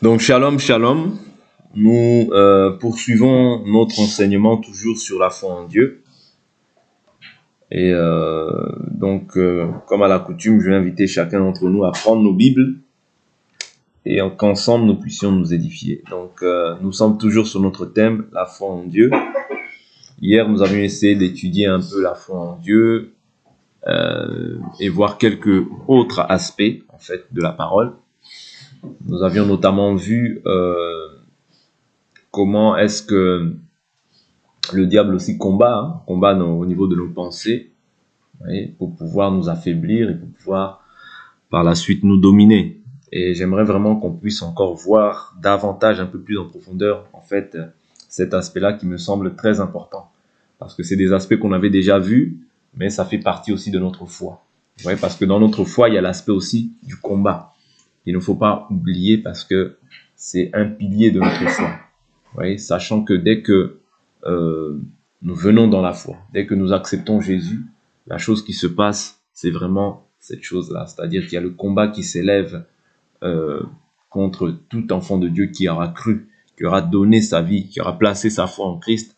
Donc, shalom, shalom. Nous poursuivons notre enseignement toujours sur la foi en Dieu. Et comme à la coutume, je vais inviter chacun d'entre nous à prendre nos Bibles et qu'ensemble nous puissions nous édifier. Donc, nous sommes toujours sur notre thème, la foi en Dieu. Hier, nous avions essayé d'étudier un peu la foi en Dieu et voir quelques autres aspects, en fait, de la parole. Nous avions notamment vu comment est-ce que le diable aussi combat au niveau de nos pensées, pour pouvoir nous affaiblir et pour pouvoir par la suite nous dominer. Et j'aimerais vraiment qu'on puisse encore voir davantage, un peu plus en profondeur, en fait, cet aspect-là qui me semble très important. Parce que c'est des aspects qu'on avait déjà vus, mais ça fait partie aussi de notre foi. Parce que dans notre foi, il y a l'aspect aussi du combat. Il ne faut pas oublier parce que c'est un pilier de notre foi. Sachant que dès que nous venons dans la foi, dès que nous acceptons Jésus, la chose qui se passe, c'est vraiment cette chose-là. C'est-à-dire qu'il y a le combat qui s'élève contre tout enfant de Dieu qui aura cru, qui aura donné sa vie, qui aura placé sa foi en Christ.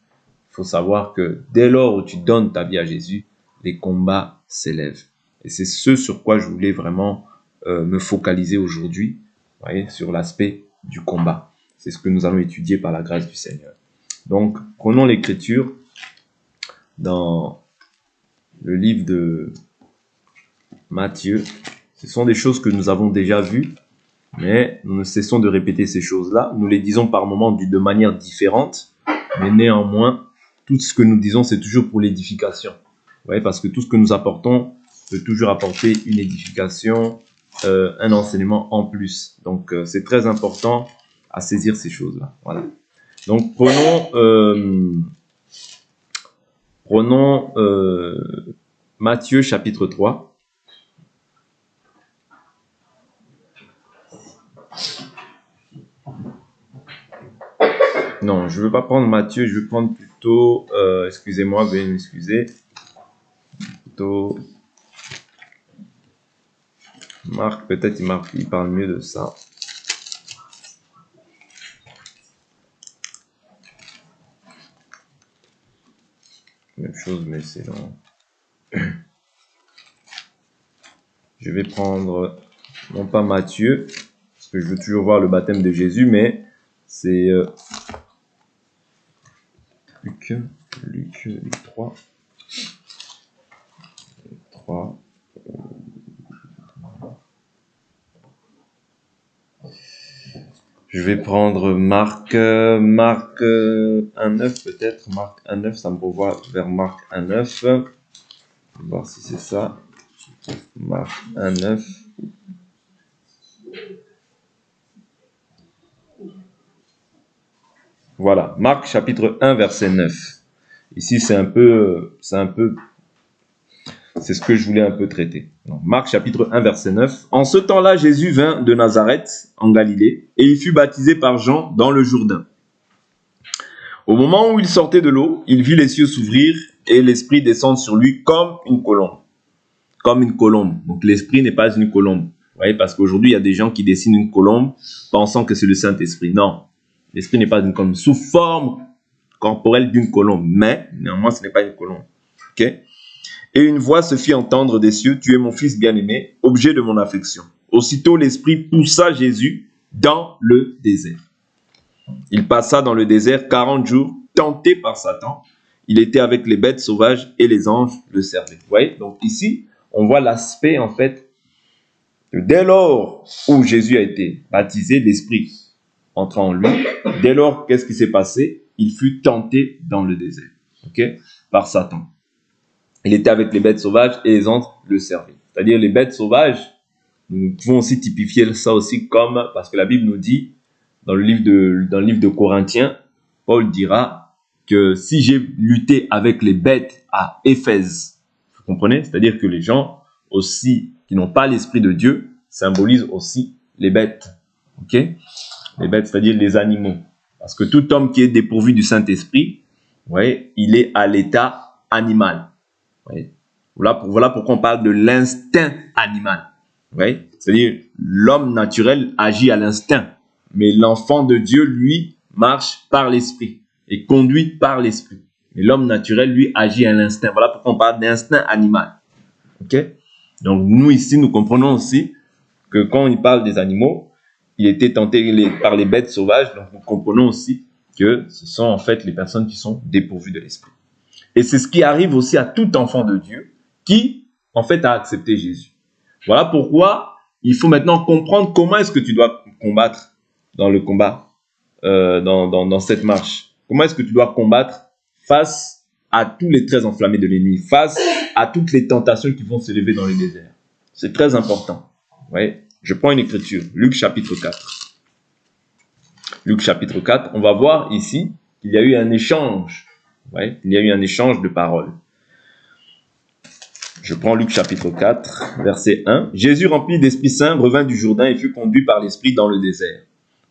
Il faut savoir que dès lors où tu donnes ta vie à Jésus, les combats s'élèvent. Et c'est ce sur quoi je voulais vraiment me focaliser aujourd'hui, sur l'aspect du combat. C'est ce que nous allons étudier par la grâce du Seigneur. Donc, prenons l'écriture dans le livre de Matthieu. Ce sont des choses que nous avons déjà vues, mais nous ne cessons de répéter ces choses-là. Nous les disons par moments de manière différente, mais néanmoins, tout ce que nous disons, c'est toujours pour l'édification. Parce que tout ce que nous apportons peut toujours apporter une édification, un enseignement en plus. Donc, c'est très important à saisir ces choses-là. Voilà. Donc, prenons Matthieu chapitre 3. Non, je ne veux pas prendre Matthieu, je vais prendre plutôt, excusez-moi, veuillez m'excuser, plutôt Marc, peut-être il parle mieux de ça. Même chose, mais c'est long. Je vais prendre, non pas Matthieu, parce que je veux toujours voir le baptême de Jésus, mais c'est Luc 3. Je vais prendre Marc 1.9 peut-être. Marc 1.9, ça me renvoie vers Marc 1.9. On va voir si c'est ça. Marc 1.9. Voilà, Marc chapitre 1 verset 9. Ici c'est ce que je voulais un peu traiter. Donc, Marc chapitre 1 verset 9. En ce temps-là, Jésus vint de Nazareth en Galilée et il fut baptisé par Jean dans le Jourdain. Au moment où il sortait de l'eau, il vit les cieux s'ouvrir et l'Esprit descendre sur lui comme une colombe. Comme une colombe. Donc l'Esprit n'est pas une colombe. Vous voyez, parce qu'aujourd'hui, il y a des gens qui dessinent une colombe pensant que c'est le Saint-Esprit. Non, l'Esprit n'est pas une colombe. Sous forme corporelle d'une colombe. Mais, néanmoins, ce n'est pas une colombe. Ok? Et une voix se fit entendre des cieux, « Tu es mon fils bien-aimé, objet de mon affection. » Aussitôt l'Esprit poussa Jésus dans le désert. Il passa dans le désert 40 jours, tenté par Satan. Il était avec les bêtes sauvages et les anges le servaient. Vous voyez, donc ici, on voit l'aspect, en fait, dès lors où Jésus a été baptisé, l'Esprit entra en lui. Dès lors, qu'est-ce qui s'est passé? Il fut tenté dans le désert, par Satan. Il était avec les bêtes sauvages et les anges le servaient. C'est-à-dire les bêtes sauvages, nous pouvons aussi typifier ça aussi comme, parce que la Bible nous dit, dans le livre de Corinthiens, Paul dira que si j'ai lutté avec les bêtes à Éphèse, vous comprenez? C'est-à-dire que les gens aussi qui n'ont pas l'Esprit de Dieu symbolisent aussi les bêtes. Les bêtes, c'est-à-dire les animaux. Parce que tout homme qui est dépourvu du Saint-Esprit, il est à l'état animal. Voilà pourquoi on parle de l'instinct animal. C'est-à-dire l'homme naturel agit à l'instinct. mais l'enfant de Dieu, lui, marche par l'esprit et conduit par l'esprit. Et l'homme naturel, lui, agit à l'instinct. Voilà pourquoi on parle d'instinct animal. Ok? Donc nous ici, nous comprenons aussi que quand il parle des animaux, il était tenté par les bêtes sauvages. Donc nous comprenons aussi que ce sont en fait les personnes qui sont dépourvues de l'esprit. Et c'est ce qui arrive aussi à tout enfant de Dieu qui, en fait, a accepté Jésus. Voilà pourquoi il faut maintenant comprendre comment est-ce que tu dois combattre dans le combat, dans cette marche. Comment est-ce que tu dois combattre face à tous les traits enflammés de l'ennemi, face à toutes les tentations qui vont se lever dans le désert. C'est très important. Ouais. Je prends une écriture, Luc chapitre 4. Luc chapitre 4, on va voir ici qu'il y a eu un échange. Ouais, il y a eu un échange de paroles. Je prends Luc chapitre 4, verset 1. Jésus, rempli d'Esprit Saint, revint du Jourdain et fut conduit par l'Esprit dans le désert,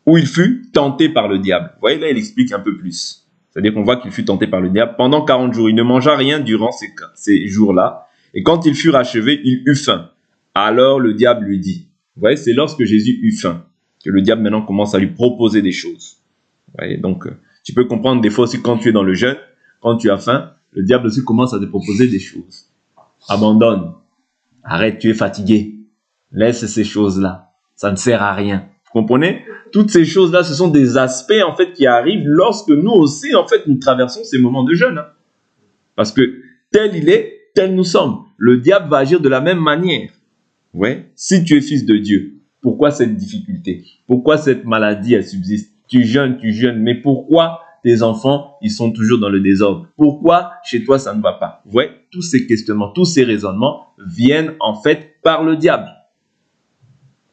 où il fut tenté par le diable. Vous voyez, là, il explique un peu plus. C'est-à-dire qu'on voit qu'il fut tenté par le diable. Pendant 40 jours, il ne mangea rien durant ces jours-là. Et quand ils furent achevés, il eut faim. Alors le diable lui dit. Vous voyez, c'est lorsque Jésus eut faim que le diable maintenant commence à lui proposer des choses. Vous voyez, donc, tu peux comprendre des fois aussi quand tu es dans le jeûne, quand tu as faim, le diable aussi commence à te proposer des choses. Abandonne. Arrête, tu es fatigué. Laisse ces choses-là. Ça ne sert à rien. Vous comprenez? Toutes ces choses-là, ce sont des aspects en fait qui arrivent lorsque nous aussi en fait nous traversons ces moments de jeûne. Hein. Parce que tel il est, tel nous sommes. Le diable va agir de la même manière. Ouais. Si tu es fils de Dieu, pourquoi cette difficulté? Pourquoi cette maladie elle subsiste? Tu jeûnes, mais pourquoi tes enfants ils sont toujours dans le désordre? Pourquoi chez toi ça ne va pas? Ouais. Tous ces questionnements, tous ces raisonnements viennent en fait par le diable.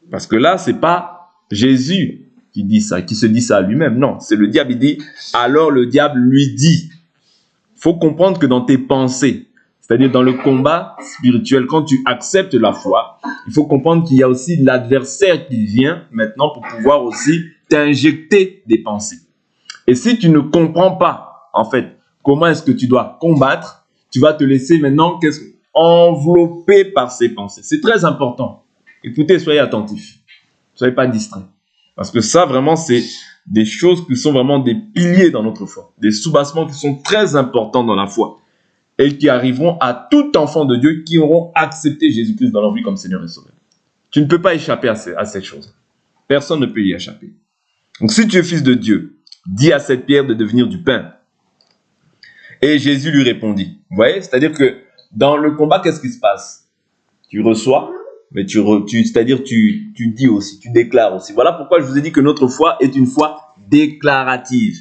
Parce que là, c'est pas Jésus qui dit ça, qui se dit ça à lui-même. Non, c'est le diable. Il dit, alors le diable lui dit. Il faut comprendre que dans tes pensées, c'est-à-dire dans le combat spirituel, quand tu acceptes la foi, il faut comprendre qu'il y a aussi l'adversaire qui vient maintenant pour pouvoir aussi t'injecter des pensées. Et si tu ne comprends pas, en fait, comment est-ce que tu dois combattre, tu vas te laisser maintenant envelopper par ces pensées. C'est très important. Écoutez, soyez attentifs. Ne soyez pas distraits. Parce que ça, vraiment, c'est des choses qui sont vraiment des piliers dans notre foi. Des soubassements qui sont très importants dans la foi. Et qui arriveront à tout enfant de Dieu qui auront accepté Jésus-Christ dans leur vie comme Seigneur et Sauveur. Tu ne peux pas échapper à ces choses. Personne ne peut y échapper. Donc, si tu es fils de Dieu, dis à cette pierre de devenir du pain. Et Jésus lui répondit. Vous voyez, c'est-à-dire que dans le combat, qu'est-ce qui se passe? Tu reçois, mais c'est-à-dire tu dis aussi, tu déclares aussi. Voilà pourquoi je vous ai dit que notre foi est une foi déclarative.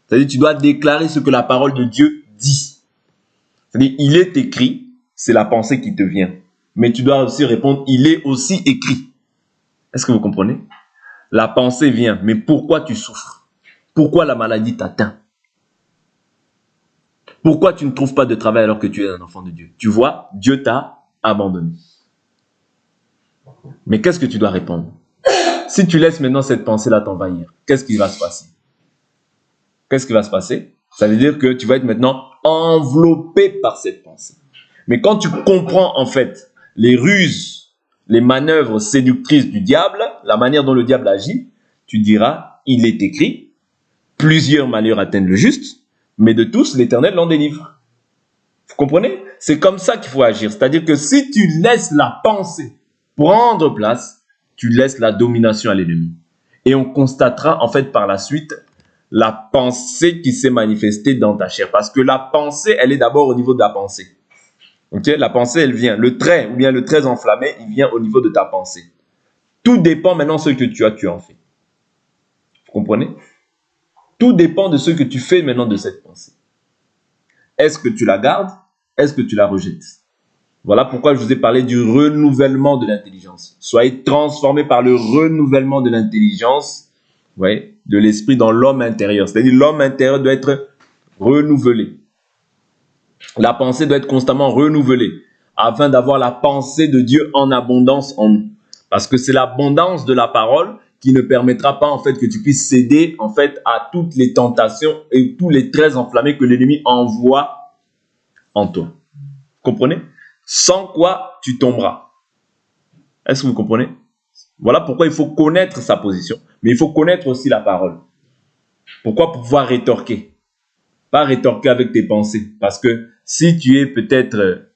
C'est-à-dire tu dois déclarer ce que la parole de Dieu dit. C'est-à-dire il est écrit, c'est la pensée qui te vient. Mais tu dois aussi répondre, il est aussi écrit. Est-ce que vous comprenez? La pensée vient, mais pourquoi tu souffres? Pourquoi la maladie t'atteint? Pourquoi tu ne trouves pas de travail alors que tu es un enfant de Dieu? Tu vois, Dieu t'a abandonné. Mais qu'est-ce que tu dois répondre? Si tu laisses maintenant cette pensée-là t'envahir, qu'est-ce qui va se passer? Qu'est-ce qui va se passer? Ça veut dire que tu vas être maintenant enveloppé par cette pensée. Mais quand tu comprends en fait les ruses, les manœuvres séductrices du diable, la manière dont le diable agit, tu diras, il est écrit, plusieurs malheurs atteignent le juste, mais de tous l'Éternel l'en délivre. Vous comprenez? C'est comme ça qu'il faut agir. C'est-à-dire que si tu laisses la pensée prendre place, tu laisses la domination à l'ennemi. Et on constatera en fait par la suite la pensée qui s'est manifestée dans ta chair. Parce que la pensée, elle est d'abord au niveau de la pensée. Okay? La pensée, elle vient. Le trait, ou bien le trait enflammé, il vient au niveau de ta pensée. Tout dépend maintenant de ce que tu en fais. Vous comprenez? Tout dépend de ce que tu fais maintenant de cette pensée. Est-ce que tu la gardes? Est-ce que tu la rejettes? Voilà pourquoi je vous ai parlé du renouvellement de l'intelligence. Soyez transformés par le renouvellement de l'intelligence, ouais, de l'esprit dans l'homme intérieur. C'est-à-dire l'homme intérieur doit être renouvelé. La pensée doit être constamment renouvelée afin d'avoir la pensée de Dieu en abondance en nous. Parce que c'est l'abondance de la parole qui ne permettra pas en fait que tu puisses céder en fait à toutes les tentations et tous les traits enflammés que l'ennemi envoie en toi. Vous comprenez? Sans quoi tu tomberas. Est-ce que vous comprenez? Voilà pourquoi il faut connaître sa position, mais il faut connaître aussi la parole. Pourquoi? Pour pouvoir rétorquer. Pas rétorquer avec tes pensées. Parce que si tu es peut-être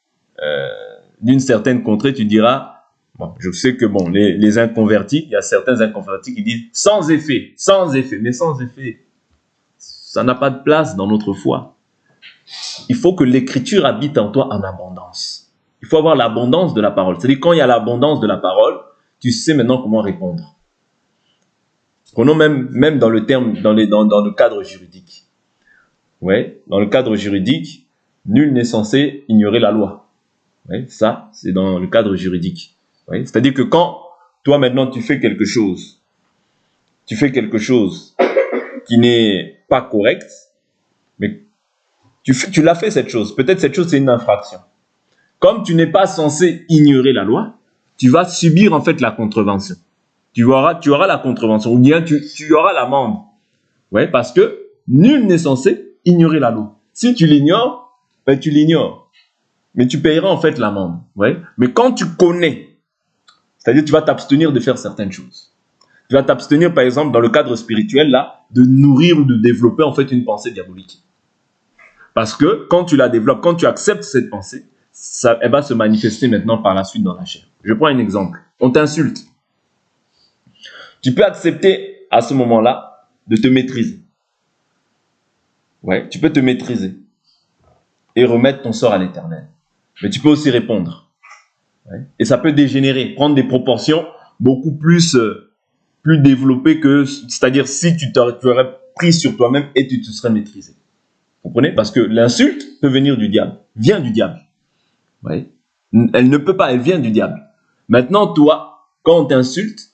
d'une certaine contrée, tu diras, bon, je sais que bon, les inconvertis, il y a certains inconvertis qui disent sans effet, mais sans effet, ça n'a pas de place dans notre foi. Il faut que l'écriture habite en toi en abondance. Il faut avoir l'abondance de la parole. C'est-à-dire quand il y a l'abondance de la parole, tu sais maintenant comment répondre. Prenons même dans le terme, dans le cadre juridique. Ouais, dans le cadre juridique, nul n'est censé ignorer la loi. Ouais, ça, c'est dans le cadre juridique. Ouais, c'est-à-dire que quand toi maintenant tu fais quelque chose qui n'est pas correct, mais tu l'as fait cette chose. Peut-être cette chose c'est une infraction. Comme tu n'es pas censé ignorer la loi, tu vas subir en fait la contrevention. Tu auras la contrevention, ou bien tu auras l'amende. Ouais, parce que nul n'est censé ignorer la loi. Si tu l'ignores, ben tu l'ignores. Mais tu payeras en fait l'amende. Ouais. Mais quand tu connais, c'est-à-dire tu vas t'abstenir de faire certaines choses. Tu vas t'abstenir, par exemple, dans le cadre spirituel, là, de nourrir ou de développer en fait une pensée diabolique. Parce que quand tu la développes, quand tu acceptes cette pensée, elle va se manifester maintenant par la suite dans la chair. Je prends un exemple. On t'insulte. Tu peux accepter à ce moment-là de te maîtriser. Ouais, tu peux te maîtriser et remettre ton sort à l'Éternel. Mais tu peux aussi répondre. Ouais. Et ça peut dégénérer, prendre des proportions beaucoup plus développées que, c'est-à-dire si tu aurais pris sur toi-même et tu te serais maîtrisé. Vous comprenez? Parce que l'insulte peut venir du diable, vient du diable. Ouais. Elle ne peut pas, elle vient du diable. Maintenant, toi, quand on t'insulte,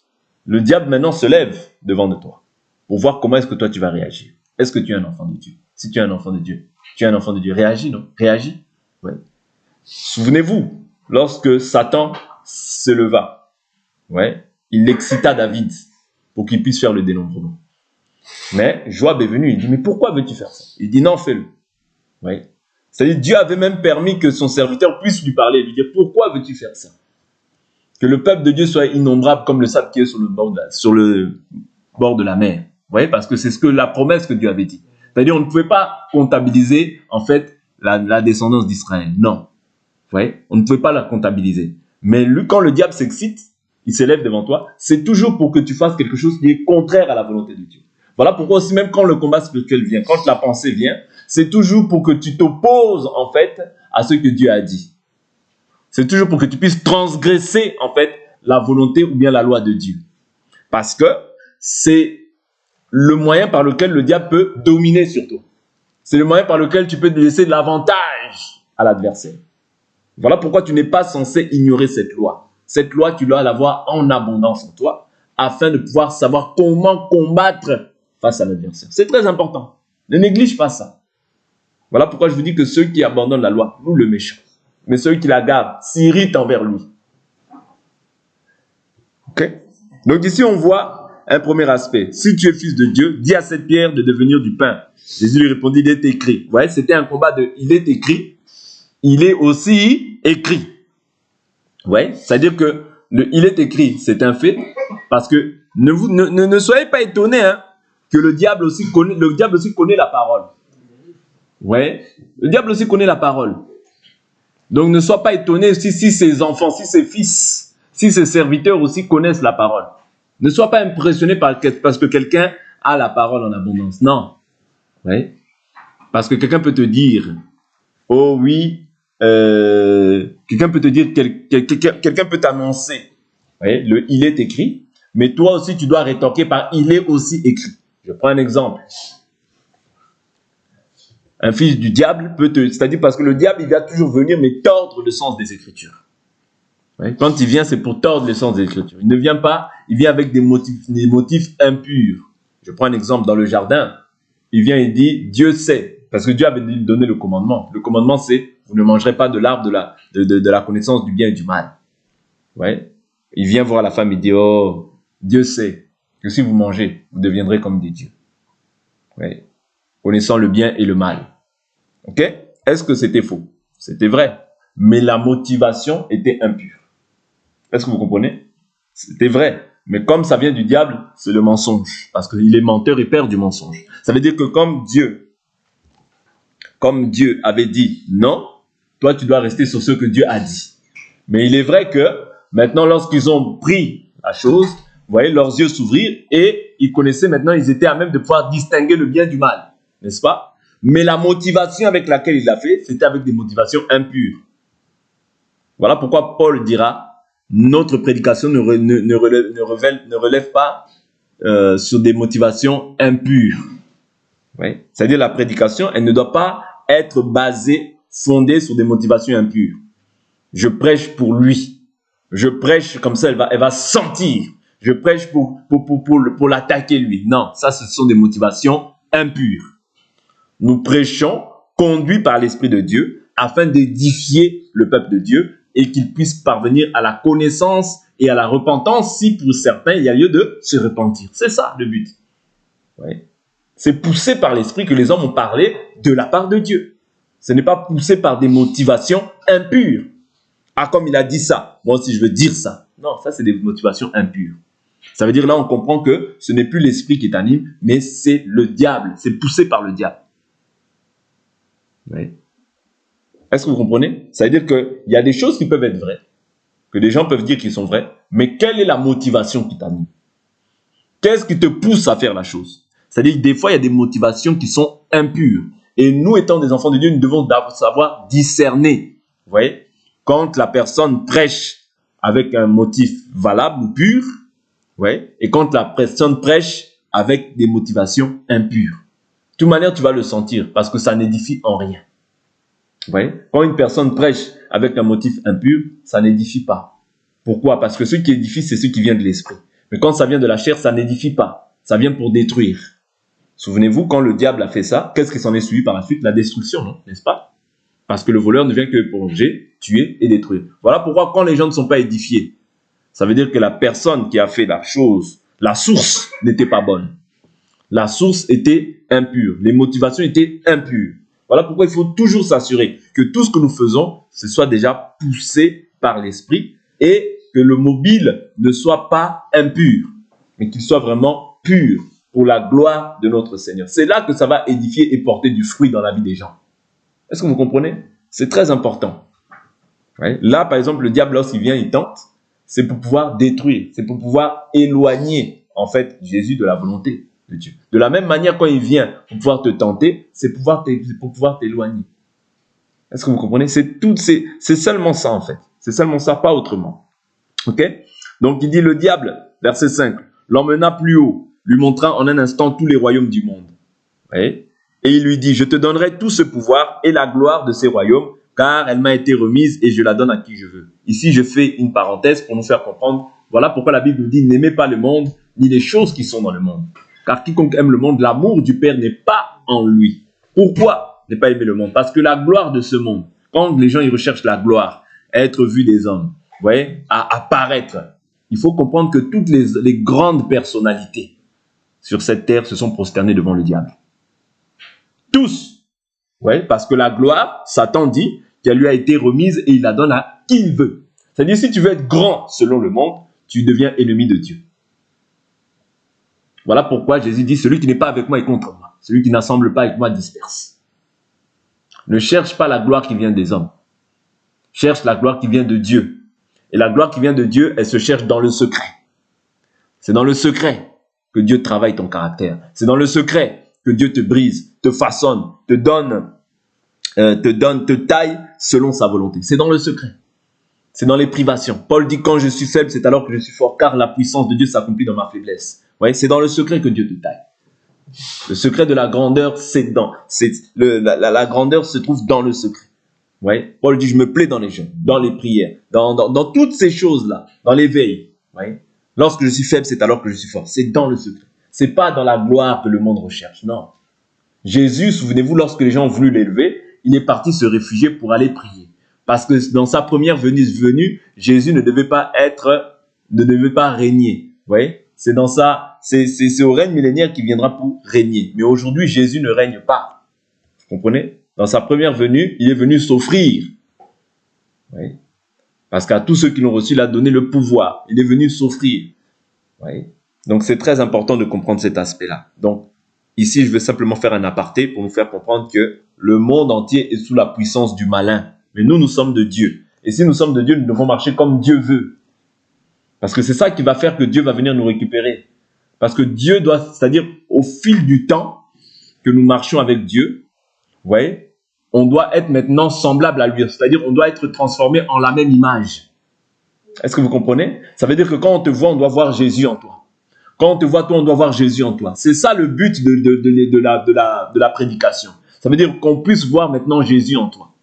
le diable maintenant se lève devant de toi pour voir comment est-ce que toi tu vas réagir. Est-ce que tu es un enfant de Dieu? Si tu es un enfant de Dieu, tu es un enfant de Dieu. Réagis, non? Réagis. Ouais. Souvenez-vous, lorsque Satan se leva, ouais, il excita David pour qu'il puisse faire le dénombrement. Mais Joab est venu, il dit, mais pourquoi veux-tu faire ça? Il dit, non, fais-le. Ouais. C'est-à-dire, Dieu avait même permis que son serviteur puisse lui parler, lui dire, pourquoi veux-tu faire ça? Que le peuple de Dieu soit innombrable comme le sable qui est sur le bord de la mer. Vous voyez, parce que c'est ce que la promesse que Dieu avait dit. C'est-à-dire, on ne pouvait pas comptabiliser, en fait, la descendance d'Israël. Non. Vous voyez, on ne pouvait pas la comptabiliser. Mais quand le diable s'excite, il s'élève devant toi, c'est toujours pour que tu fasses quelque chose qui est contraire à la volonté de Dieu. Voilà pourquoi aussi, même quand le combat spirituel vient, quand la pensée vient, c'est toujours pour que tu t'opposes, en fait, à ce que Dieu a dit. C'est toujours pour que tu puisses transgresser, en fait, la volonté ou bien la loi de Dieu. Parce que c'est le moyen par lequel le diable peut dominer sur toi. C'est le moyen par lequel tu peux laisser de l'avantage à l'adversaire. Voilà pourquoi tu n'es pas censé ignorer cette loi. Cette loi, tu dois l'avoir en abondance en toi, afin de pouvoir savoir comment combattre face à l'adversaire. C'est très important. Ne néglige pas ça. Voilà pourquoi je vous dis que ceux qui abandonnent la loi louent le méchant. Mais ceux qui la gardent s'irritent envers lui. Ok? Donc ici, on voit un premier aspect. Si tu es fils de Dieu, dis à cette pierre de devenir du pain. Jésus lui répondit, il est écrit. Vous voyez, c'était un combat de il est écrit, il est aussi écrit. Vous voyez, c'est-à-dire que il est écrit, c'est un fait, parce que ne soyez pas étonnés hein, que le diable aussi connaît la parole. Ouais, le diable aussi connaît la parole. Donc ne sois pas étonné si ses enfants, si ses fils, si ses serviteurs aussi connaissent la parole. Ne sois pas impressionné parce que quelqu'un a la parole en abondance. Non. Ouais. Parce que quelqu'un peut te dire, oh oui, quelqu'un peut te dire, quelqu'un peut t'annoncer, il est écrit, mais toi aussi tu dois rétorquer par il est aussi écrit. Je prends un exemple. Un fils du diable c'est-à-dire parce que le diable il va toujours venir mais tordre le sens des Écritures. Ouais. Quand il vient, c'est pour tordre le sens des Écritures. Il ne vient pas, il vient avec des motifs impurs. Je prends un exemple dans le jardin. Il vient et dit, Dieu sait, parce que Dieu avait donné le commandement. Le commandement, c'est, vous ne mangerez pas de l'arbre de la connaissance du bien et du mal. Ouais. Il vient voir la femme, il dit, oh, Dieu sait que si vous mangez, vous deviendrez comme des dieux. Ouais. Connaissant le bien et le mal. Ok? Est-ce que c'était faux? C'était vrai. Mais la motivation était impure. Est-ce que vous comprenez? C'était vrai. Mais comme ça vient du diable, c'est le mensonge. Parce qu'il est menteur et père du mensonge. Ça veut dire que comme Dieu avait dit non, toi tu dois rester sur ce que Dieu a dit. Mais il est vrai que maintenant lorsqu'ils ont pris la chose, vous voyez leurs yeux s'ouvrir et ils connaissaient maintenant, ils étaient à même de pouvoir distinguer le bien du mal. N'est-ce pas? Mais la motivation avec laquelle il l'a fait, c'était avec des motivations impures. Voilà pourquoi Paul dira, notre prédication ne relève pas sur des motivations impures. Oui. C'est-à-dire la prédication, elle ne doit pas être fondée sur des motivations impures. Je prêche pour lui. Je prêche comme ça, elle va sentir. Je prêche pour l'attaquer lui. Non, ça ce sont des motivations impures. Nous prêchons conduits par l'Esprit de Dieu afin d'édifier le peuple de Dieu et qu'il puisse parvenir à la connaissance et à la repentance si pour certains il y a lieu de se repentir. C'est ça le but. Oui. C'est poussé par l'Esprit que les hommes ont parlé de la part de Dieu. Ce n'est pas poussé par des motivations impures. Ah, comme il a dit ça, moi aussi je veux dire ça. Non, ça c'est des motivations impures. Ça veut dire là on comprend que ce n'est plus l'Esprit qui t'anime, mais c'est le diable, c'est poussé par le diable. Oui. Est-ce que vous comprenez? Ça veut dire qu'il y a des choses qui peuvent être vraies, que les gens peuvent dire qu'ils sont vraies, mais quelle est la motivation qui t'anime? Qu'est-ce qui te pousse à faire la chose? C'est-à-dire que des fois, il y a des motivations qui sont impures. Et nous, étant des enfants de Dieu, nous devons savoir discerner. Vous voyez? Quand la personne prêche avec un motif valable ou pur, ouais, et quand la personne prêche avec des motivations impures. De toute manière, tu vas le sentir parce que ça n'édifie en rien. Vous voyez? Quand une personne prêche avec un motif impur, ça n'édifie pas. Pourquoi? Parce que ce qui édifie, c'est ce qui vient de l'esprit. Mais quand ça vient de la chair, ça n'édifie pas. Ça vient pour détruire. Souvenez-vous, quand le diable a fait ça, qu'est-ce qui s'en est suivi par la suite? La destruction, non? N'est-ce pas? Parce que le voleur ne vient que pour manger, tuer et détruire. Voilà pourquoi quand les gens ne sont pas édifiés, ça veut dire que la personne qui a fait la chose, la source n'était pas bonne. La source était impure. Les motivations étaient impures. Voilà pourquoi il faut toujours s'assurer que tout ce que nous faisons, ce soit déjà poussé par l'esprit et que le mobile ne soit pas impur, mais qu'il soit vraiment pur pour la gloire de notre Seigneur. C'est là que ça va édifier et porter du fruit dans la vie des gens. Est-ce que vous comprenez? C'est très important. Ouais. Là, par exemple, le diable, lorsqu'il vient, il tente, c'est pour pouvoir détruire, c'est pour pouvoir éloigner, en fait, Jésus de la volonté de Dieu. De la même manière, quand il vient pour pouvoir te tenter, c'est pour pouvoir t'éloigner. Est-ce que vous comprenez? C'est seulement ça, en fait. C'est seulement ça, pas autrement. Ok? Donc, il dit le diable, verset 5, l'emmena plus haut, lui montra en un instant tous les royaumes du monde. Ouais. Et il lui dit, je te donnerai tout ce pouvoir et la gloire de ces royaumes, car elle m'a été remise et je la donne à qui je veux. Ici, je fais une parenthèse pour nous faire comprendre, voilà pourquoi la Bible nous dit, n'aimez pas le monde, ni les choses qui sont dans le monde. Car quiconque aime le monde, l'amour du Père n'est pas en lui. Pourquoi ne pas aimer le monde? Parce que la gloire de ce monde, quand les gens ils recherchent la gloire, à être vus des hommes, vous voyez, à apparaître, il faut comprendre que toutes les grandes personnalités sur cette terre se sont prosternées devant le diable. Tous. Ouais, parce que la gloire, Satan dit qu'elle lui a été remise et il la donne à qui il veut. C'est-à-dire, si tu veux être grand selon le monde, tu deviens ennemi de Dieu. Voilà pourquoi Jésus dit, celui qui n'est pas avec moi est contre moi. Celui qui n'assemble pas avec moi disperse. Ne cherche pas la gloire qui vient des hommes. Cherche la gloire qui vient de Dieu. Et la gloire qui vient de Dieu, elle se cherche dans le secret. C'est dans le secret que Dieu travaille ton caractère. C'est dans le secret que Dieu te brise, te façonne, te taille selon sa volonté. C'est dans le secret. C'est dans les privations. Paul dit, quand je suis faible, c'est alors que je suis fort, car la puissance de Dieu s'accomplit dans ma faiblesse. Ouais, c'est dans le secret que Dieu te taille. Le secret de la grandeur, la grandeur se trouve dans le secret. Ouais. Paul dit, je me plais dans les jeûnes, dans les prières, dans toutes ces choses-là, dans l'éveil. Ouais. Lorsque je suis faible, c'est alors que je suis fort. C'est dans le secret. C'est pas dans la gloire que le monde recherche, non. Jésus, souvenez-vous, lorsque les gens ont voulu l'élever, il est parti se réfugier pour aller prier. Parce que dans sa première venue, Jésus ne devait pas régner. Vous voyez? C'est au règne millénaire qu'il viendra pour régner. Mais aujourd'hui, Jésus ne règne pas. Vous comprenez? Dans sa première venue, il est venu s'offrir. Oui. Parce qu'à tous ceux qui l'ont reçu, il a donné le pouvoir. Il est venu s'offrir. Ouais. Donc, c'est très important de comprendre cet aspect-là. Donc, ici, je veux simplement faire un aparté pour nous faire comprendre que le monde entier est sous la puissance du malin. Mais nous sommes de Dieu. Et si nous sommes de Dieu, nous devons marcher comme Dieu veut. Parce que c'est ça qui va faire que Dieu va venir nous récupérer. Parce que Dieu doit, c'est-à-dire au fil du temps que nous marchons avec Dieu, vous voyez, on doit être maintenant semblable à lui. C'est-à-dire on doit être transformé en la même image. Est-ce que vous comprenez? Ça veut dire que quand on te voit, on doit voir Jésus en toi. Quand on te voit, toi, on doit voir Jésus en toi. C'est ça le but de la prédication. Ça veut dire qu'on puisse voir maintenant Jésus en toi.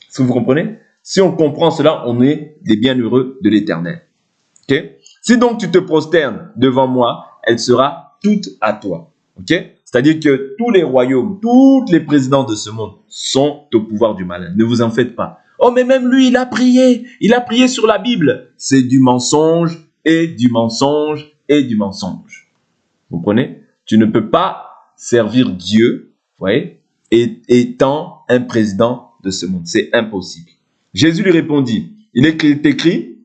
Est-ce que vous comprenez? Si on comprend cela, on est des bienheureux de l'Éternel. Okay? Si donc tu te prosternes devant moi, elle sera toute à toi. Okay? C'est-à-dire que tous les royaumes, tous les présidents de ce monde sont au pouvoir du malin. Ne vous en faites pas. Oh, mais même lui, il a prié sur la Bible. C'est du mensonge et du mensonge et du mensonge. Vous comprenez? Tu ne peux pas servir Dieu, vous voyez, étant un président de ce monde. C'est impossible. Jésus lui répondit, il est écrit,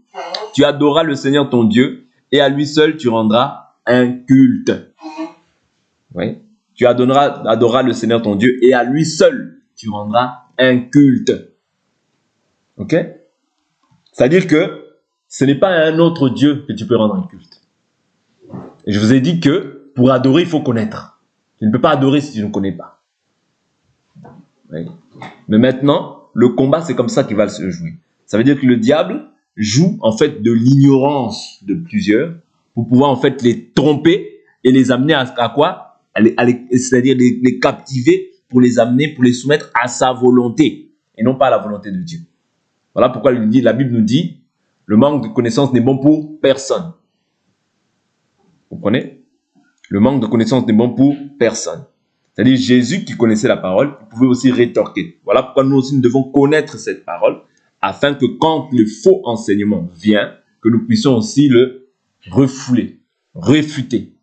tu adoreras le Seigneur ton Dieu et à lui seul tu rendras un culte. Oui. Tu adoreras le Seigneur ton Dieu et à lui seul tu rendras un culte. Ok? C'est-à-dire que ce n'est pas à un autre Dieu que tu peux rendre un culte. Et je vous ai dit que pour adorer, il faut connaître. Tu ne peux pas adorer si tu ne connais pas. Oui. Mais maintenant, le combat, c'est comme ça qu'il va se jouer. Ça veut dire que le diable joue en fait de l'ignorance de plusieurs pour pouvoir en fait les tromper et les amener à quoi? C'est-à-dire les captiver pour les amener, pour les soumettre à sa volonté et non pas à la volonté de Dieu. Voilà pourquoi la Bible nous dit le manque de connaissance n'est bon pour personne. Vous comprenez? Le manque de connaissance n'est bon pour personne. C'est-à-dire Jésus qui connaissait la parole, il pouvait aussi rétorquer. Voilà pourquoi nous aussi nous devons connaître cette parole afin que quand le faux enseignement vient, que nous puissions aussi le refouler, réfuter.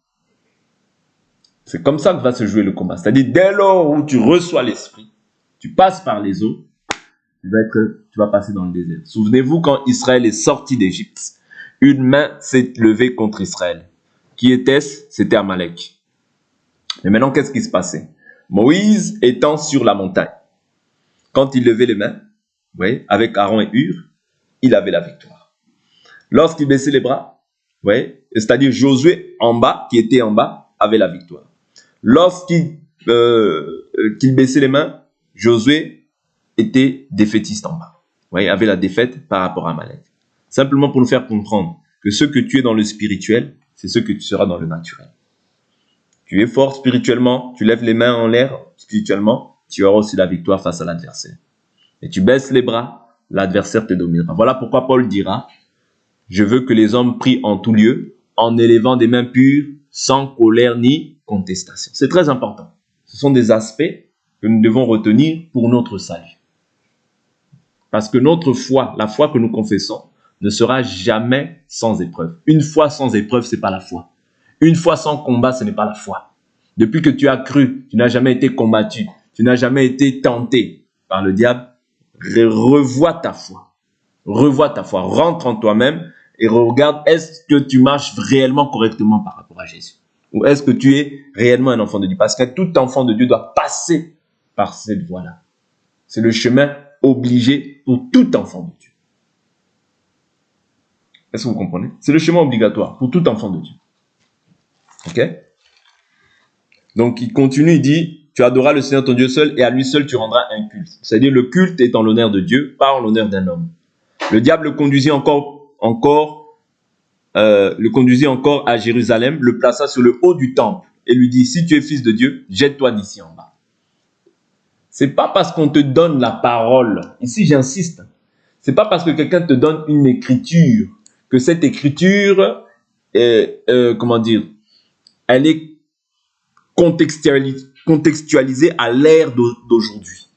C'est comme ça que va se jouer le combat. C'est-à-dire dès lors où tu reçois l'esprit, tu passes par les eaux, tu vas passer dans le désert. Souvenez-vous quand Israël est sorti d'Égypte, une main s'est levée contre Israël. Qui était-ce? C'était Amalek. Mais maintenant, qu'est-ce qui se passait? Moïse étant sur la montagne, quand il levait les mains, vous voyez, avec Aaron et Hur, il avait la victoire. Lorsqu'il baissait les bras, vous voyez, c'est-à-dire Josué en bas, qui était en bas, avait la victoire. Lorsqu'il baissait les mains, Josué était défaitiste en bas. Vous voyez, avait la défaite par rapport à Amalek. Simplement pour nous faire comprendre que ce que tu es dans le spirituel, c'est ce que tu seras dans le naturel. Tu es fort spirituellement, tu lèves les mains en l'air spirituellement, tu auras aussi la victoire face à l'adversaire. Et tu baisses les bras, l'adversaire te dominera. Voilà pourquoi Paul dira, je veux que les hommes prient en tout lieu, en élevant des mains pures, sans colère ni contestation. C'est très important. Ce sont des aspects que nous devons retenir pour notre salut. Parce que notre foi, la foi que nous confessons, ne sera jamais sans épreuve. Une foi sans épreuve, ce n'est pas la foi. Une foi sans combat, ce n'est pas la foi. Depuis que tu as cru, tu n'as jamais été combattu, tu n'as jamais été tenté par le diable, revois ta foi. Revois ta foi, rentre en toi-même et regarde, est-ce que tu marches réellement correctement par rapport à Jésus? Ou est-ce que tu es réellement un enfant de Dieu? Parce que tout enfant de Dieu doit passer par cette voie-là. C'est le chemin obligé pour tout enfant de Dieu. Est-ce que vous comprenez? C'est le chemin obligatoire pour tout enfant de Dieu. Ok? Donc, il continue, il dit, tu adoreras le Seigneur ton Dieu seul et à lui seul tu rendras un culte. C'est-à-dire le culte est en l'honneur de Dieu, pas en l'honneur d'un homme. Le diable le conduisit encore à Jérusalem, le plaça sur le haut du temple et lui dit, si tu es fils de Dieu, jette-toi d'ici en bas. C'est pas parce qu'on te donne la parole, ici j'insiste, c'est pas parce que quelqu'un te donne une écriture que cette écriture est, elle est contextualisée à l'ère d'aujourd'hui.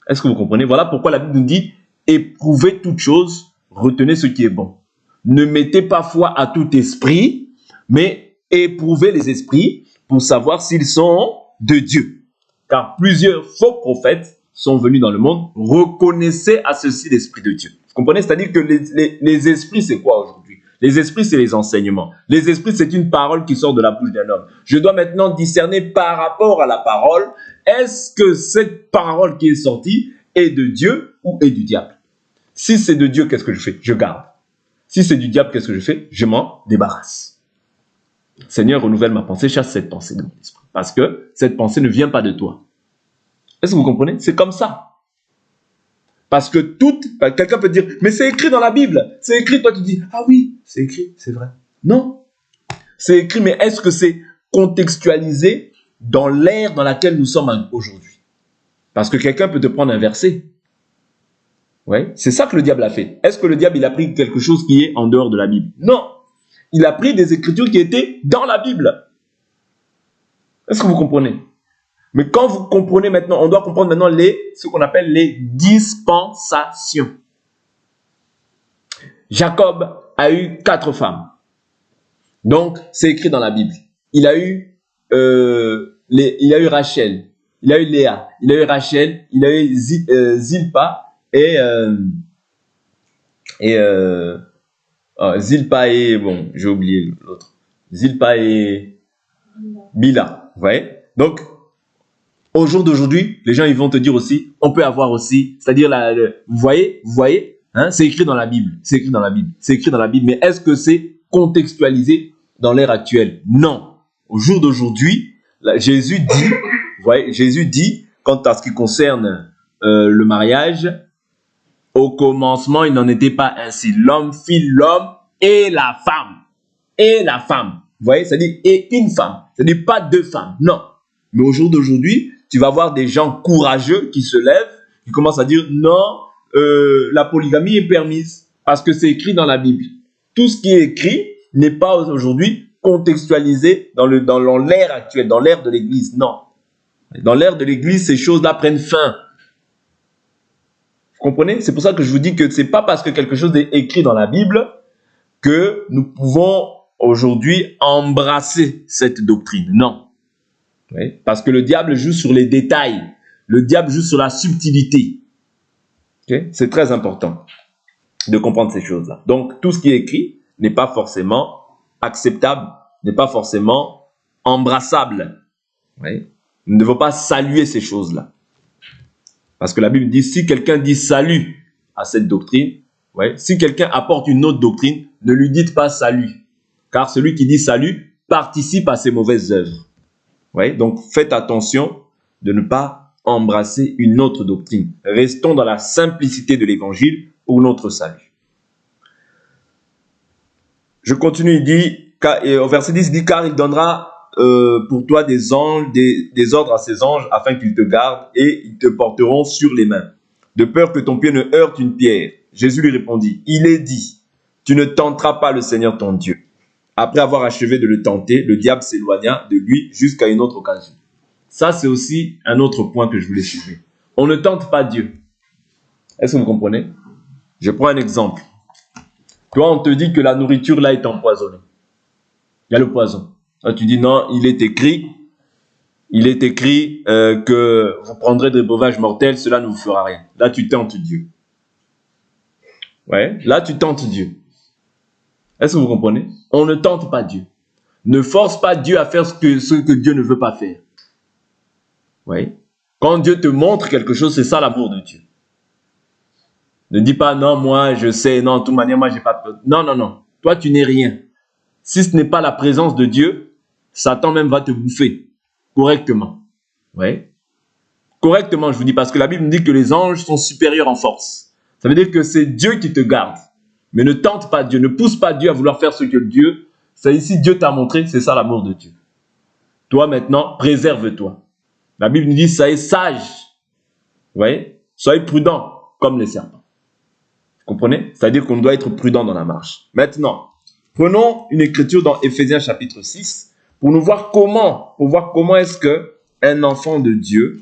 Est-ce que vous comprenez? Voilà pourquoi la Bible nous dit, éprouvez toute chose, retenez ce qui est bon. Ne mettez pas foi à tout esprit, mais éprouvez les esprits pour savoir s'ils sont de Dieu. Car plusieurs faux prophètes sont venus dans le monde. Reconnaissez à ceci l'esprit de Dieu. Vous comprenez? C'est-à-dire que les esprits, c'est quoi aujourd'hui? Les esprits, c'est les enseignements. Les esprits, c'est une parole qui sort de la bouche d'un homme. Je dois maintenant discerner par rapport à la parole, est-ce que cette parole qui est sortie est de Dieu ou est du diable? Si c'est de Dieu, qu'est-ce que je fais? Je garde. Si c'est du diable, qu'est-ce que je fais? Je m'en débarrasse. Seigneur, renouvelle ma pensée, chasse cette pensée de mon esprit. Parce que cette pensée ne vient pas de toi. Est-ce que vous comprenez? C'est comme ça. Parce que quelqu'un peut dire, mais c'est écrit dans la Bible. C'est écrit, toi tu dis, ah oui, c'est écrit, c'est vrai. Non. C'est écrit, mais est-ce que c'est contextualisé dans l'ère dans laquelle nous sommes aujourd'hui? Parce que quelqu'un peut te prendre un verset. Ouais, c'est ça que le diable a fait. Est-ce que le diable, il a pris quelque chose qui est en dehors de la Bible? Non. Il a pris des écritures qui étaient dans la Bible. Est-ce que vous comprenez? Mais quand vous comprenez maintenant, on doit comprendre maintenant ce qu'on appelle les dispensations. Jacob a eu 4 femmes. Donc, c'est écrit dans la Bible. Il a eu Rachel, il a eu Léa, il a eu Rachel, il a eu Zilpa Zilpa et, bon, j'ai oublié l'autre. Zilpa et Bila. Vous voyez? Donc, au jour d'aujourd'hui, les gens ils vont te dire aussi, on peut avoir aussi, c'est-à-dire, vous voyez, hein, c'est écrit dans la Bible, c'est écrit dans la Bible, c'est écrit dans la Bible, mais est-ce que c'est contextualisé dans l'ère actuelle? Non. Au jour d'aujourd'hui, Jésus dit, vous voyez, Jésus dit, quant à ce qui concerne le mariage, au commencement, il n'en était pas ainsi. L'homme fit l'homme et la femme. Et la femme. Vous voyez, c'est-à-dire, et une femme. C'est-à-dire pas 2 femmes. Non. Mais au jour d'aujourd'hui, tu vas voir des gens courageux qui se lèvent, qui commencent à dire non, la polygamie est permise parce que c'est écrit dans la Bible. Tout ce qui est écrit n'est pas aujourd'hui contextualisé dans l'ère actuelle, dans l'ère de l'Église. Non. Dans l'ère de l'Église, ces choses-là prennent fin. Vous comprenez? C'est pour ça que je vous dis que ce n'est pas parce que quelque chose est écrit dans la Bible que nous pouvons aujourd'hui embrasser cette doctrine. Non. Oui, parce que le diable joue sur les détails. Le diable joue sur la subtilité. Okay? C'est très important de comprendre ces choses-là. Donc, tout ce qui est écrit n'est pas forcément acceptable, n'est pas forcément embrassable. Oui? Nous ne devons pas saluer ces choses-là. Parce que la Bible dit, si quelqu'un dit salut à cette doctrine, ouais, si quelqu'un apporte une autre doctrine, ne lui dites pas salut. Car celui qui dit salut participe à ses mauvaises œuvres. Ouais, donc faites attention de ne pas embrasser une autre doctrine. Restons dans la simplicité de l'évangile pour notre salut. Je continue, il dit, au verset 10, il dit, car il donnera pour toi des anges, des ordres à ses anges afin qu'ils te gardent et ils te porteront sur les mains, de peur que ton pied ne heurte une pierre. Jésus lui répondit, il est dit, tu ne tenteras pas le Seigneur ton Dieu. Après avoir achevé de le tenter, le diable s'éloigna de lui jusqu'à une autre occasion. Ça, c'est aussi un autre point que je voulais soulever. On ne tente pas Dieu. Est-ce que vous comprenez? Je prends un exemple. Toi, on te dit que la nourriture là est empoisonnée. Il y a le poison. Là, tu dis non, il est écrit que vous prendrez des breuvages mortels, cela ne vous fera rien. Là, tu tentes Dieu. Ouais, là, tu tentes Dieu. Est-ce que vous comprenez? On ne tente pas Dieu. Ne force pas Dieu à faire ce que Dieu ne veut pas faire. Oui. Quand Dieu te montre quelque chose, c'est ça l'amour de Dieu. Ne dis pas non, moi je sais, non, de toute manière, moi j'ai pas peur. Non, non, non. Toi, tu n'es rien. Si ce n'est pas la présence de Dieu, Satan même va te bouffer correctement. Oui. Correctement, je vous dis, parce que la Bible nous dit que les anges sont supérieurs en force. Ça veut dire que c'est Dieu qui te garde. Mais ne tente pas Dieu, ne pousse pas Dieu à vouloir faire ce que Dieu, c'est ici Dieu t'a montré, c'est ça l'amour de Dieu. Toi maintenant, préserve-toi. La Bible nous dit, soyez sage. Vous voyez? Soyez prudent comme les serpents. Vous comprenez? C'est-à-dire qu'on doit être prudent dans la marche. Maintenant, prenons une écriture dans Éphésiens chapitre 6 pour voir comment est-ce qu'un enfant de Dieu,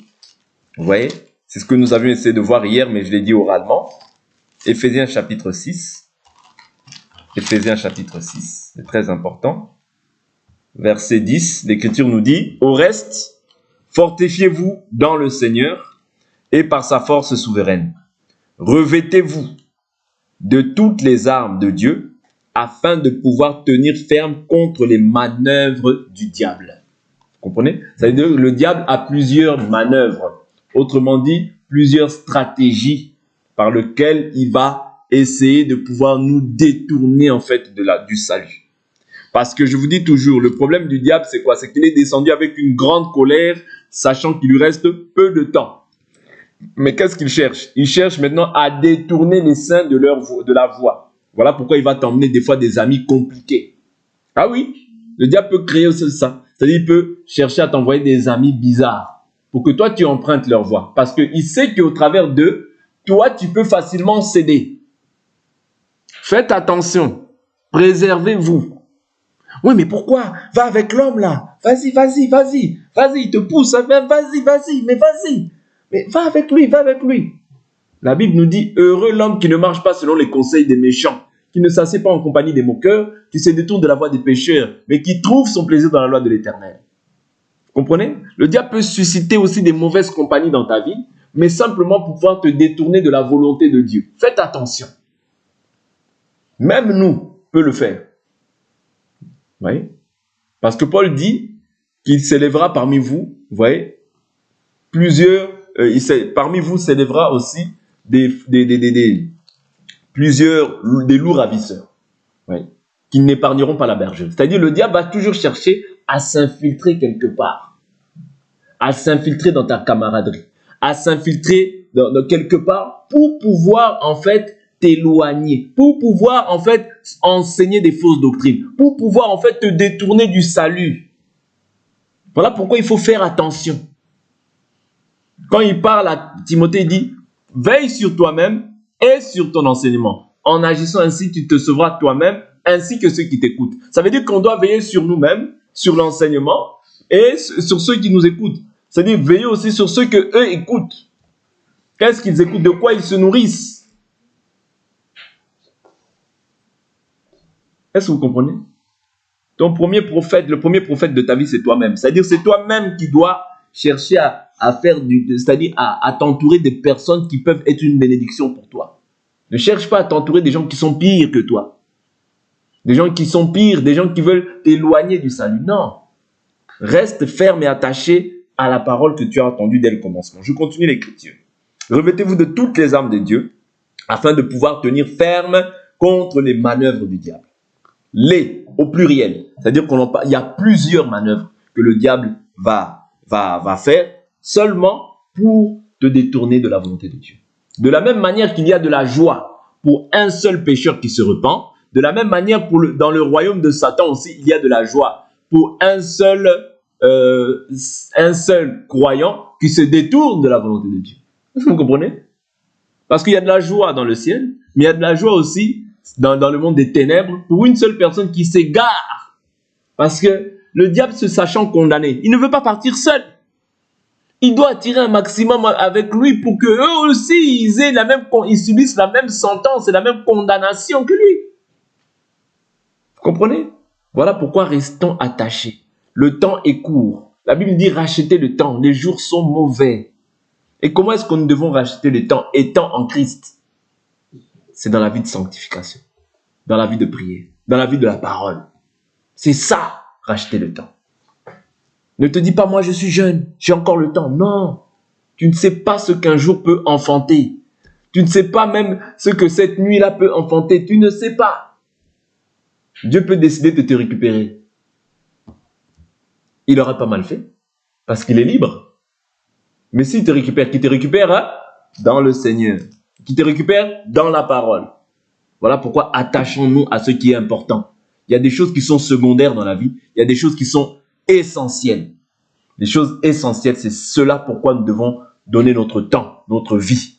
vous voyez, c'est ce que nous avions essayé de voir hier, mais je l'ai dit oralement. Éphésiens chapitre 6. Éphésiens chapitre 6, c'est très important. Verset 10, l'Écriture nous dit, « Au reste, fortifiez-vous dans le Seigneur et par sa force souveraine. Revêtez-vous de toutes les armes de Dieu afin de pouvoir tenir ferme contre les manœuvres du diable. Vous comprenez? Ça veut dire que le diable a plusieurs manœuvres. Autrement dit, plusieurs stratégies par lesquelles il va essayer de pouvoir nous détourner en fait du salut. Parce que je vous dis toujours, le problème du diable, c'est quoi? C'est qu'il est descendu avec une grande colère, sachant qu'il lui reste peu de temps. Mais qu'est-ce qu'il cherche? Il cherche maintenant à détourner les saints de la voie. Voilà pourquoi il va t'emmener des fois des amis compliqués. Ah oui, le diable peut créer aussi ça. C'est-à-dire qu'il peut chercher à t'envoyer des amis bizarres pour que toi, tu empruntes leur voie. Parce qu'il sait qu'au travers d'eux, toi, tu peux facilement céder. Faites attention. Préservez-vous. Oui, mais pourquoi? Va avec l'homme là. Vas-y, vas-y, vas-y. Vas-y, il te pousse. Vas-y, vas-y, mais vas-y. Mais va avec lui, va avec lui. La Bible nous dit, heureux l'homme qui ne marche pas selon les conseils des méchants, qui ne s'assied pas en compagnie des moqueurs, qui se détourne de la voie des pécheurs, mais qui trouve son plaisir dans la loi de l'Éternel. Vous comprenez? Le diable peut susciter aussi des mauvaises compagnies dans ta vie, mais simplement pour pouvoir te détourner de la volonté de Dieu. Faites attention. Même nous, peut le faire. Vous voyez? Parce que Paul dit qu'il s'élèvera parmi vous, vous voyez, parmi vous s'élèvera aussi des loups ravisseurs, oui, qui n'épargneront pas la bergeuse. C'est-à-dire le diable va toujours chercher à s'infiltrer quelque part, à s'infiltrer dans ta camaraderie, à s'infiltrer dans quelque part pour pouvoir en fait t'éloigner, pour pouvoir en fait enseigner des fausses doctrines, pour pouvoir en fait te détourner du salut. Voilà pourquoi il faut faire attention. Quand il parle à Timothée, il dit « Veille sur toi-même et sur ton enseignement. En agissant ainsi, tu te sauveras toi-même ainsi que ceux qui t'écoutent. » Ça veut dire qu'on doit veiller sur nous-mêmes, sur l'enseignement et sur ceux qui nous écoutent. C'est-à-dire veiller aussi sur ceux qu'eux écoutent. Qu'est-ce qu'ils écoutent? De quoi ils se nourrissent? Est-ce que vous comprenez? Le premier prophète de ta vie, c'est toi-même. C'est-à-dire c'est toi-même qui dois chercher à faire c'est-à-dire à t'entourer des personnes qui peuvent être une bénédiction pour toi. Ne cherche pas à t'entourer des gens qui sont pires que toi. Des gens qui sont pires, des gens qui veulent t'éloigner du salut. Non. Reste ferme et attaché à la parole que tu as entendue dès le commencement. Je continue l'écriture. Revêtez-vous de toutes les armes de Dieu afin de pouvoir tenir ferme contre les manœuvres du diable. Les, au pluriel. C'est-à-dire qu'il y a plusieurs manœuvres que le diable va faire seulement pour te détourner de la volonté de Dieu. De la même manière qu'il y a de la joie pour un seul pécheur qui se repent, de la même manière dans le royaume de Satan aussi, il y a de la joie pour un seul croyant qui se détourne de la volonté de Dieu. Vous comprenez? Parce qu'il y a de la joie dans le ciel, mais il y a de la joie aussi dans le monde des ténèbres pour une seule personne qui s'égare. Parce que le diable, se sachant condamné, il ne veut pas partir seul. Il doit attirer un maximum avec lui pour qu'eux aussi, ils subissent la même sentence et la même condamnation que lui. Vous comprenez? Voilà pourquoi restons attachés. Le temps est court. La Bible dit rachetez le temps. Les jours sont mauvais. Et comment est-ce que nous devons racheter le temps étant en Christ? C'est dans la vie de sanctification, dans la vie de prière, dans la vie de la parole. C'est ça, racheter le temps. Ne te dis pas, moi je suis jeune, j'ai encore le temps. Non, tu ne sais pas ce qu'un jour peut enfanter. Tu ne sais pas même ce que cette nuit-là peut enfanter. Tu ne sais pas. Dieu peut décider de te récupérer. Il n'aura pas mal fait, parce qu'il est libre. Mais s'il te récupère, qui te récupère dans le Seigneur, qui te récupère dans la parole. Voilà pourquoi attachons-nous à ce qui est important. Il y a des choses qui sont secondaires dans la vie, il y a des choses qui sont essentielles. Les choses essentielles, c'est cela pourquoi nous devons donner notre temps, notre vie.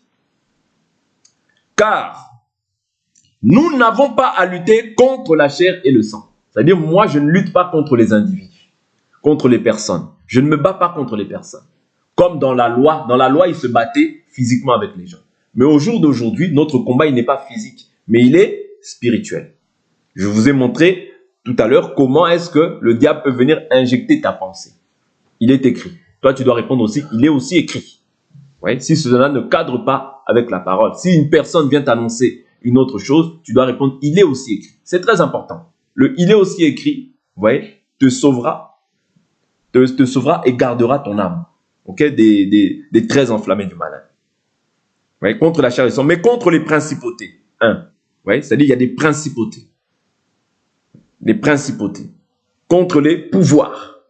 Car nous n'avons pas à lutter contre la chair et le sang. C'est-à-dire, moi, je ne lutte pas contre les individus, contre les personnes. Je ne me bats pas contre les personnes. Comme dans la loi, ils se battaient physiquement avec les gens. Mais au jour d'aujourd'hui, notre combat, il n'est pas physique, mais il est spirituel. Je vous ai montré tout à l'heure comment est-ce que le diable peut venir injecter ta pensée. Il est écrit. Toi, tu dois répondre aussi, il est aussi écrit. Ouais, si cela ne cadre pas avec la parole, si une personne vient t'annoncer une autre chose, tu dois répondre « il est aussi écrit ». C'est très important. Le « il est aussi écrit », vous voyez, te sauvera et gardera ton âme, ok, des traits enflammés du malin. Vous voyez, contre la chair et le sang, mais contre les principautés. Vous voyez, c'est-à-dire il y a des principautés. Les principautés. Contre les pouvoirs.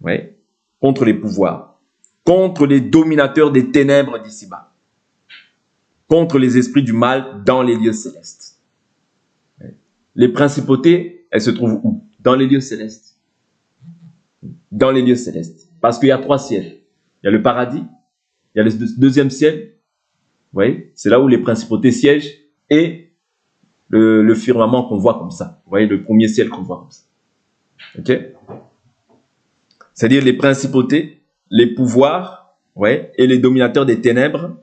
Vous voyez, contre les pouvoirs. Contre les dominateurs des ténèbres d'ici-bas. Contre les esprits du mal dans les lieux célestes. Les principautés, elles se trouvent où? Dans les lieux célestes. Dans les lieux célestes. Parce qu'il y a 3 ciels. Il y a le paradis, il y a le deuxième ciel. Vous voyez, c'est là où les principautés siègent et le firmament qu'on voit comme ça. Vous voyez, le premier ciel qu'on voit comme ça. Ok? C'est-à-dire les principautés, les pouvoirs, ouais, et les dominateurs des ténèbres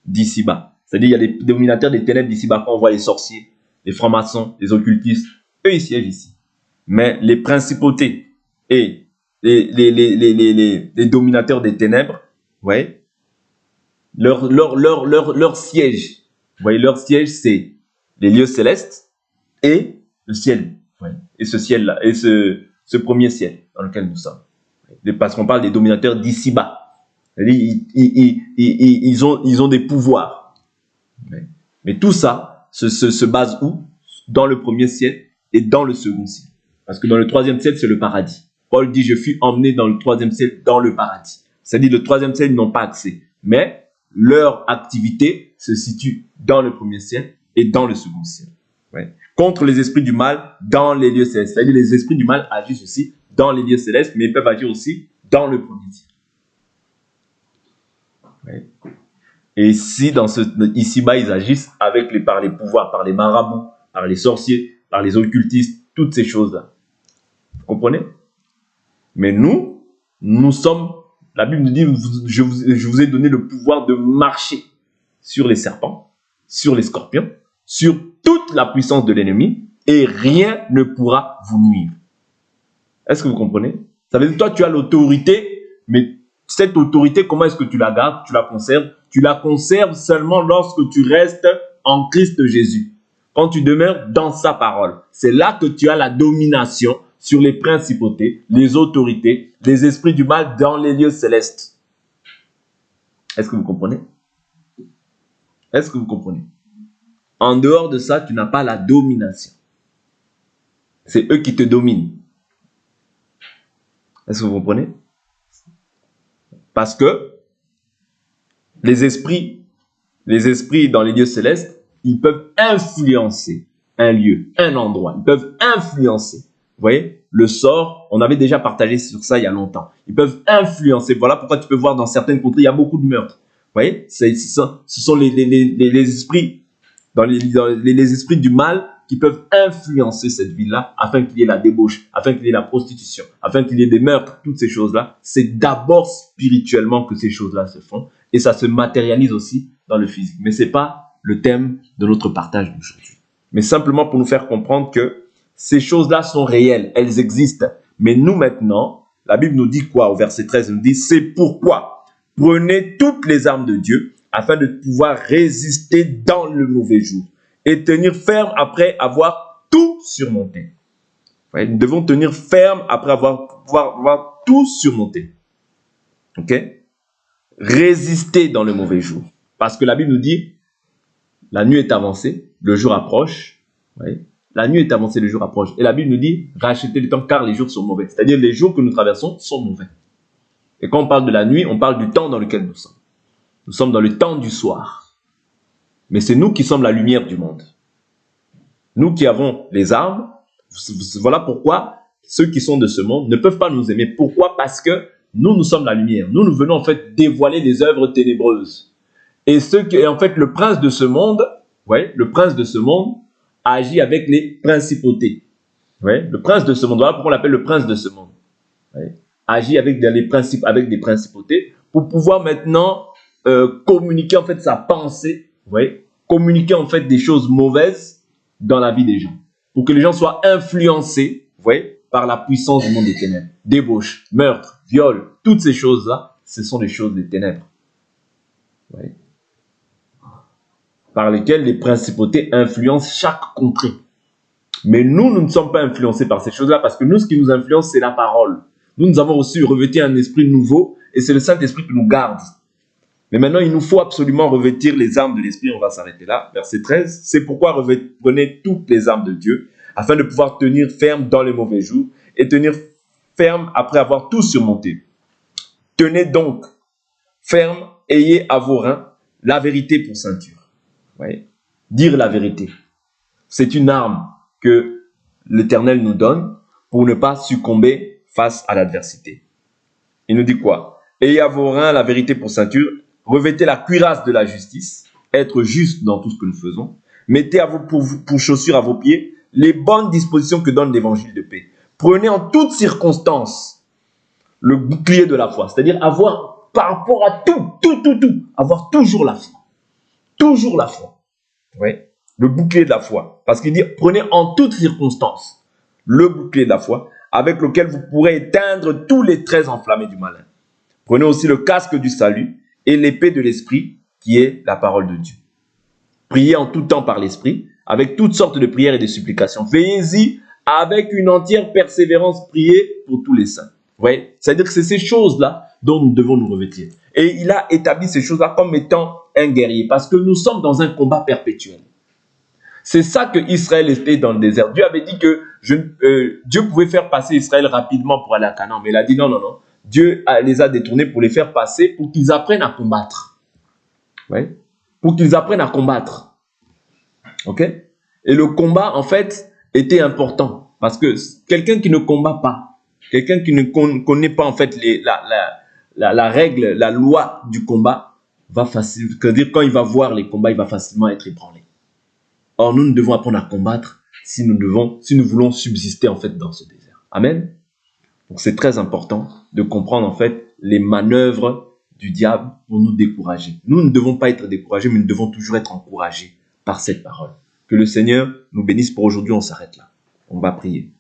d'ici-bas. C'est-à-dire il y a les dominateurs des ténèbres d'ici-bas quand on voit les sorciers, les francs-maçons, les occultistes. Eux, ils siègent ici. Mais les principautés et les dominateurs des ténèbres, ouais, leur siège, vous voyez, leur siège, c'est les lieux célestes et le ciel. Ouais, et ce ciel-là, et ce premier ciel dans lequel nous sommes. Parce qu'on parle des dominateurs d'ici-bas. Ils ont des pouvoirs. Mais tout ça se base où? Dans le premier ciel et dans le second ciel. Parce que dans le troisième ciel, c'est le paradis. Paul dit, je fus emmené dans le troisième ciel, dans le paradis. C'est-à-dire, le troisième ciel, ils n'ont pas accès. Mais leur activité se situe dans le premier ciel et dans le second ciel. Ouais. Contre les esprits du mal dans les lieux célestes. C'est-à-dire, les esprits du mal agissent aussi dans les lieux célestes, mais ils peuvent agir aussi dans le premier ciel. Ouais. Et ici, ici-bas, ils agissent par les pouvoirs, par les marabouts, par les sorciers, par les occultistes, toutes ces choses-là. Vous comprenez? Mais nous sommes, la Bible nous dit, je vous ai donné le pouvoir de marcher sur les serpents, sur les scorpions, sur toute la puissance de l'ennemi, et rien ne pourra vous nuire. Est-ce que vous comprenez? Ça veut dire que toi, tu as l'autorité, mais cette autorité, comment est-ce que tu la gardes? Tu la conserves? Tu la conserves seulement lorsque tu restes en Christ Jésus. Quand tu demeures dans sa parole. C'est là que tu as la domination sur les principautés, les autorités, les esprits du mal dans les lieux célestes. Est-ce que vous comprenez? Est-ce que vous comprenez? En dehors de ça, tu n'as pas la domination. C'est eux qui te dominent. Est-ce que vous comprenez? Parce que les esprits dans les lieux célestes, ils peuvent influencer un lieu, un endroit. Ils peuvent influencer. Vous voyez, le sort, on avait déjà partagé sur ça il y a longtemps. Ils peuvent influencer. Voilà pourquoi tu peux voir dans certaines contrées, il y a beaucoup de meurtres. Vous voyez, ce sont les esprits, les esprits du mal qui peuvent influencer cette ville-là afin qu'il y ait la débauche, afin qu'il y ait la prostitution, afin qu'il y ait des meurtres, toutes ces choses-là. C'est d'abord spirituellement que ces choses-là se font et ça se matérialise aussi dans le physique. Mais ce n'est pas le thème de notre partage d'aujourd'hui. Mais simplement pour nous faire comprendre que ces choses-là sont réelles, elles existent. Mais nous maintenant, la Bible nous dit quoi au verset 13? Elle nous dit, c'est pourquoi prenez toutes les armes de Dieu afin de pouvoir résister dans le mauvais jour et tenir ferme après avoir tout surmonté. Ouais, nous devons tenir ferme après avoir tout surmonté. Ok? Résister dans le mauvais jour. Parce que la Bible nous dit, la nuit est avancée, le jour approche. Ouais. La nuit est avancée, le jour approche. Et la Bible nous dit, rachetez le temps car les jours sont mauvais. C'est-à-dire les jours que nous traversons sont mauvais. Et quand on parle de la nuit, on parle du temps dans lequel nous sommes. Nous sommes dans le temps du soir. Mais c'est nous qui sommes la lumière du monde. Nous qui avons les armes, voilà pourquoi ceux qui sont de ce monde ne peuvent pas nous aimer. Pourquoi? Parce que nous sommes la lumière. Nous venons en fait dévoiler les œuvres ténébreuses. Et en fait, le prince de ce monde, ouais, le prince de ce monde agit avec les principautés. Ouais, le prince de ce monde, voilà pourquoi on l'appelle le prince de ce monde. Ouais, agit avec des principautés pour pouvoir maintenant communiquer en fait sa pensée, ouais, communiquer en fait des choses mauvaises dans la vie des gens, pour que les gens soient influencés, ouais, par la puissance du monde des ténèbres. Débauche, meurtre, viol, toutes ces choses-là, ce sont des choses des ténèbres. Ouais. par lesquelles les principautés influencent chaque contrée. Mais nous ne sommes pas influencés par ces choses-là parce que nous, ce qui nous influence, c'est la parole. Nous avons aussi revêtu un esprit nouveau et c'est le Saint-Esprit qui nous garde. Mais maintenant, il nous faut absolument revêtir les armes de l'Esprit. On va s'arrêter là. Verset 13. C'est pourquoi prenez toutes les armes de Dieu afin de pouvoir tenir ferme dans les mauvais jours et tenir ferme après avoir tout surmonté. Tenez donc ferme, ayez à vos reins la vérité pour ceinture. Ouais. Dire la vérité. C'est une arme que l'Éternel nous donne pour ne pas succomber face à l'adversité. Il nous dit quoi? Ayez à vos reins la vérité pour ceinture, revêtez la cuirasse de la justice, être juste dans tout ce que nous faisons, mettez pour chaussures à vos pieds les bonnes dispositions que donne l'évangile de paix. Prenez en toutes circonstances le bouclier de la foi, c'est-à-dire avoir par rapport à tout, avoir toujours la foi. Toujours la foi. Oui. Le bouclier de la foi. Parce qu'il dit, prenez en toutes circonstances le bouclier de la foi avec lequel vous pourrez éteindre tous les traits enflammés du malin. Prenez aussi le casque du salut et l'épée de l'esprit qui est la parole de Dieu. Priez en tout temps par l'esprit avec toutes sortes de prières et de supplications. Veillez-y avec une entière persévérance, priez pour tous les saints. Vous voyez? C'est-à-dire que c'est ces choses-là dont nous devons nous revêtir. Et il a établi ces choses-là comme étant un guerrier parce que nous sommes dans un combat perpétuel. C'est ça que Israël était dans le désert. Dieu avait dit que Dieu pouvait faire passer Israël rapidement pour aller à Canaan. Mais il a dit non. Dieu les a détournés pour les faire passer pour qu'ils apprennent à combattre. Ouais. Pour qu'ils apprennent à combattre. Ok? Et le combat, en fait, était important. Parce que quelqu'un qui ne combat pas, quelqu'un qui ne connaît pas, en fait, la règle, la loi du combat, va facilement, c'est-à-dire quand il va voir les combats, il va facilement être ébranlé. Or, nous devons apprendre à combattre si nous voulons subsister, en fait, dans ce désert. Amen. Donc, c'est très important de comprendre, en fait, les manœuvres du diable pour nous décourager. Nous ne devons pas être découragés, mais nous devons toujours être encouragés par cette parole. Que le Seigneur nous bénisse pour aujourd'hui. On s'arrête là. On va prier.